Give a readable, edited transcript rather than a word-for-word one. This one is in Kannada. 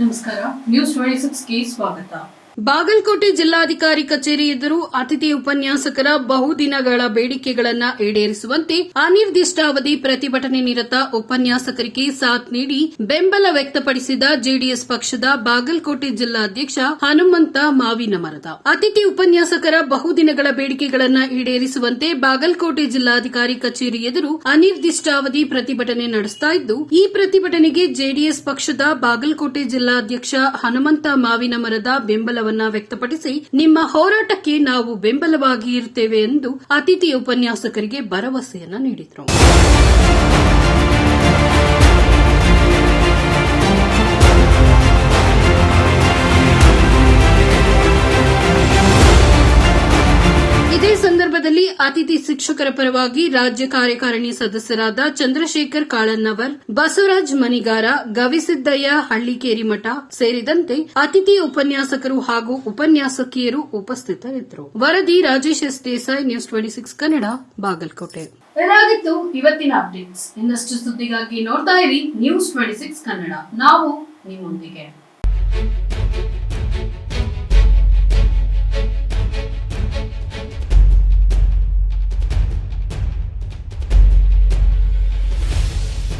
ನಮಸ್ಕಾರ. ನ್ಯೂಸ್ 26ಗೆ ಸ್ವಾಗತ. ಬಾಗಲಕೋಟೆ ಜಿಲ್ಲಾಧಿಕಾರಿ ಕಚೇರಿ ಎದುರು ಅತಿಥಿ ಉಪನ್ಯಾಸಕರ ಬಹುದಿನಗಳ ಬೇಡಿಕೆಗಳನ್ನು ಈಡೇರಿಸುವಂತೆ ಅನಿರ್ದಿಷ್ಟಾವಧಿ ಪ್ರತಿಭಟನೆ ನಿರತ ಉಪನ್ಯಾಸಕರಿಗೆ ಸಾಥ್ ನೀಡಿ ಬೆಂಬಲ ವ್ಯಕ್ತಪಡಿಸಿದ ಜೆಡಿಎಸ್ ಪಕ್ಷದ ಬಾಗಲಕೋಟೆ ಜಿಲ್ಲಾಧ್ಯಕ್ಷ ಹನುಮಂತ ಮಾವಿನಮರದ. ಅತಿಥಿ ಉಪನ್ಯಾಸಕರ ಬಹುದಿನಗಳ ಬೇಡಿಕೆಗಳನ್ನು ಈಡೇರಿಸುವಂತೆ ಬಾಗಲಕೋಟೆ ಜಿಲ್ಲಾಧಿಕಾರಿ ಕಚೇರಿ ಎದುರು ಅನಿರ್ದಿಷ್ಟಾವಧಿ ಪ್ರತಿಭಟನೆ ನಡೆಸ್ತಾ ಇದ್ದು, ಈ ಪ್ರತಿಭಟನೆಗೆ ಜೆಡಿಎಸ್ ಪಕ್ಷದ ಬಾಗಲಕೋಟೆ ಜಿಲ್ಲಾಧ್ಯಕ್ಷ ಹನುಮಂತ ಮಾವಿನಮರದ ಬೆಂಬಲ ವ್ಯಕ್ತಪಡಿಸಿ ನಿಮ್ಮ ಹೋರಾಟಕ್ಕೆ ನಾವು ಬೆಂಬಲವಾಗಿ ಇರುತ್ತೇವೆ ಎಂದು ಅತಿಥಿ ಉಪನ್ಯಾಸಕರಿಗೆ ಭರವಸೆಯನ್ನು ನೀಡಿದರು. ಇದೇ ಸಂದರ್ಭದಲ್ಲಿ ಅತಿಥಿ ಶಿಕ್ಷಕರ ಪರವಾಗಿ ರಾಜ್ಯ ಕಾರ್ಯಕಾರಿಣಿ ಸದಸ್ಯರಾದ ಚಂದ್ರಶೇಖರ್ ಕಾಳನ್ನವರ್, ಬಸವರಾಜ್ ಮನಿಗಾರ, ಗವಿಸಿದ್ದಯ್ಯ ಹಳ್ಳಿಕೇರಿಮಠ ಸೇರಿದಂತೆ ಅತಿಥಿ ಉಪನ್ಯಾಸಕರು ಹಾಗೂ ಉಪನ್ಯಾಸಕಿಯರು ಉಪಸ್ಥಿತರಿದ್ದರು. ವರದಿ ರಾಜೇಶ್ ಎಸ್ ದೇಸಾಯಿ, ನ್ಯೂಸ್ 26 ಕನ್ನಡ, ಬಾಗಲಕೋಟೆ. ಇದಾಗಿತ್ತು ಇವತ್ತಿನ ಅಪ್ಡೇಟ್ಸ್. ಇನ್ನಷ್ಟು ಸುದ್ದಿಗಾಗಿ ನೋಡ್ತಾ ಇರಿ ನ್ಯೂಸ್ 26 ಕನ್ನಡ. ನಾವು ನಿಮ್ಮೊಂದಿಗೆ.